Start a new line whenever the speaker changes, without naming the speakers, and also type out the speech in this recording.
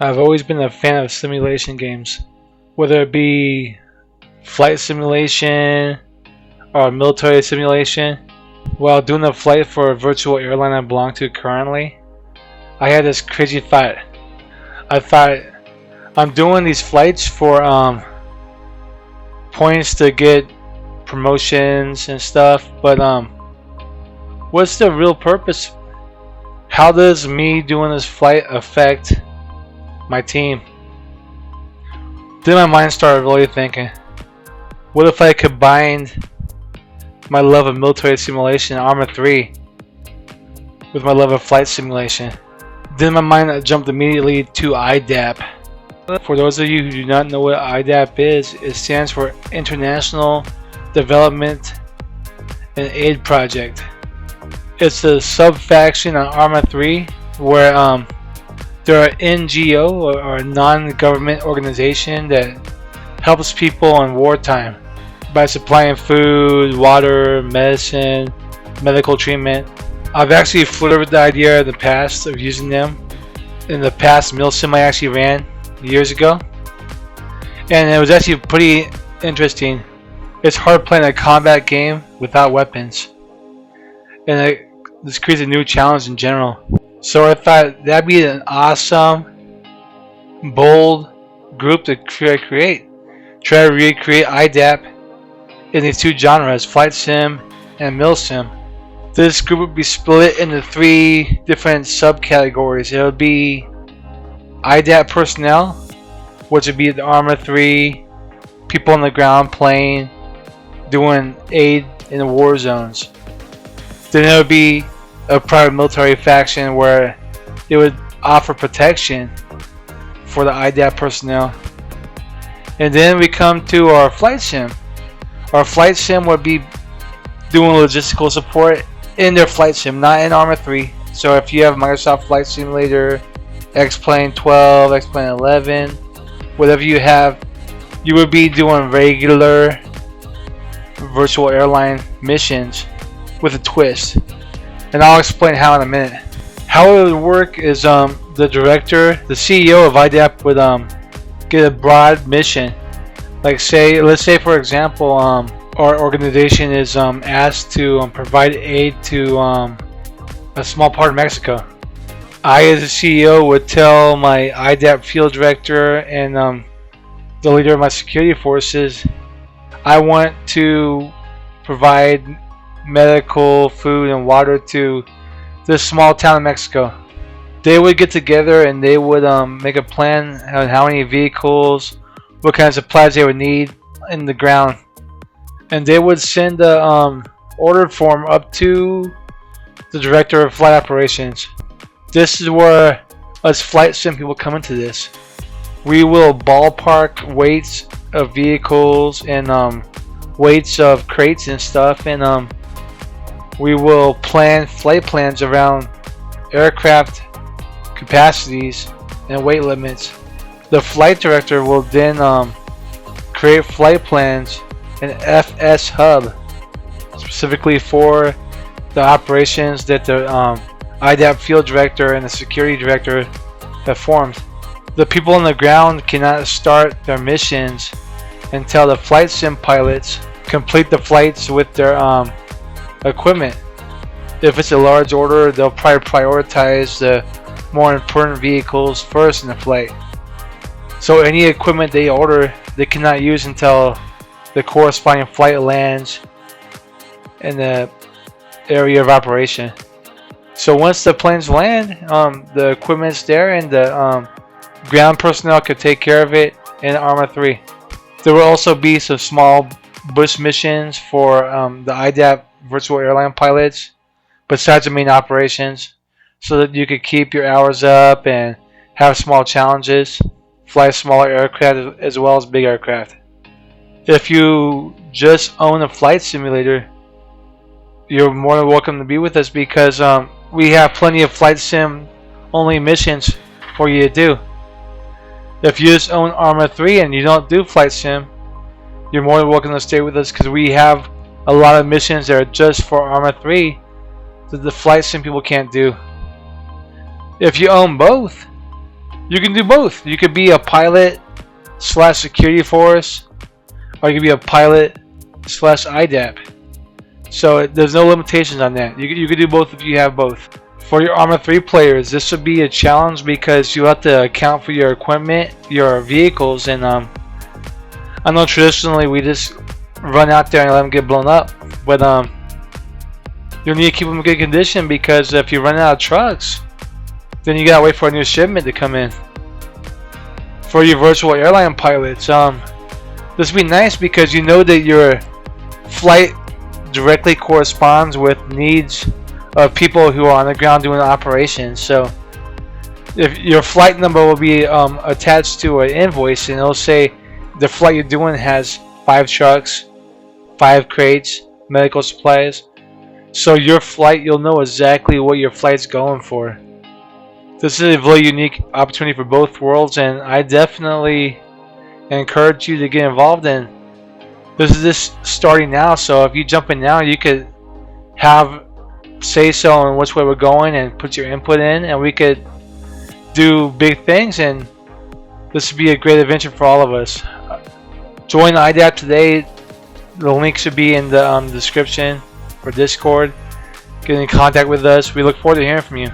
I've always been a fan of simulation games, whether it be flight simulation or military simulation. While doing a flight for a virtual airline I belong to currently, I had this crazy thought. I thought, I'm doing these flights for points to get promotions and stuff, but what's the real purpose? How does me doing this flight affect my team? Then my mind started really thinking, what if I combined my love of military simulation, Arma 3, with my love of flight simulation? Then my mind jumped immediately to IDAP. For those of you who do not know what IDAP is, it stands for International Development and Aid Project. It's a sub-faction on Arma 3 where they're an NGO or a non-government organization that helps people in wartime by supplying food, water, medicine, medical treatment. I've actually flirted with the idea in the past of using them. In the past milsim I actually ran years ago, and it was actually pretty interesting. It's hard playing a combat game without weapons, and this creates a new challenge in general. So I thought that'd be an awesome, bold group to try to recreate IDAP in these two genres, flight sim and milsim. This group would be split into 3 different subcategories. It would be IDAP personnel, which would be the Arma 3, people on the ground playing, doing aid in the war zones. Then there would be a private military faction where it would offer protection for the IDAP personnel. And then we come to our flight sim. Our flight sim would be doing logistical support in their flight sim, not in Arma 3. So if you have Microsoft Flight Simulator, X-Plane 12, X-Plane 11, whatever you have, you would be doing regular virtual airline missions with a twist. And I'll explain how in a minute. How it would work is the director, the CEO of IDAP would get a broad mission. Like let's say for example, our organization is asked to provide aid to a small part of Mexico. I, as a CEO, would tell my IDAP field director and the leader of my security forces, I want to provide medical, food, and water to this small town in Mexico. They would get together and they would make a plan on how many vehicles, what kind of supplies they would need in the ground. And they would send the order form up to the director of flight operations. This is where us flight sim people come into this. We will ballpark weights of vehicles and weights of crates and stuff, and we will plan flight plans around aircraft capacities and weight limits. The flight director will then create flight plans in FS Hub specifically for the operations that the IDAP field director and the security director have formed. The people on the ground cannot start their missions until the flight sim pilots complete the flights with their equipment. If it's a large order, they'll probably prioritize the more important vehicles first in the flight. So any equipment they order, they cannot use until the corresponding flight lands in the area of operation. So once the planes land, the equipment's there and the ground personnel could take care of it in Arma 3. There will also be some small bush missions for the IDAP virtual airline pilots besides the main operations, so that you could keep your hours up and have small challenges, fly smaller aircraft as well as big aircraft. If you just own a flight simulator, you're more than welcome to be with us, because we have plenty of flight sim only missions for you to do. If you just own Arma 3 and you don't do flight sim, you're more than welcome to stay with us, because we have a lot of missions that are just for Arma 3 that the flight sim people can't do. If you own both, You can do both. You could be a pilot / security force, or you could be a pilot / IDAP. So there's no limitations on that. You could do both if you have both. For your Arma 3 players, this would be a challenge because you have to account for your equipment, your vehicles, and I know traditionally we just run out there and let them get blown up, but you'll need to keep them in good condition, because if you run out of trucks, then you gotta wait for a new shipment to come in. For your virtual airline pilots, this would be nice because you know that your flight directly corresponds with needs of people who are on the ground doing operations. So if your flight number will be attached to an invoice, and it'll say the flight you're doing has 5 trucks, 5 crates, medical supplies. So your flight, you'll know exactly what your flight's going for. This is a really unique opportunity for both worlds, and I definitely encourage you to get involved in. This is just starting now, so if you jump in now, you could have say so in which way we're going and put your input in, and we could do big things, and this would be a great adventure for all of us. Join IDAP today. The link should be in the description for Discord. Get in contact with us. We look forward to hearing from you.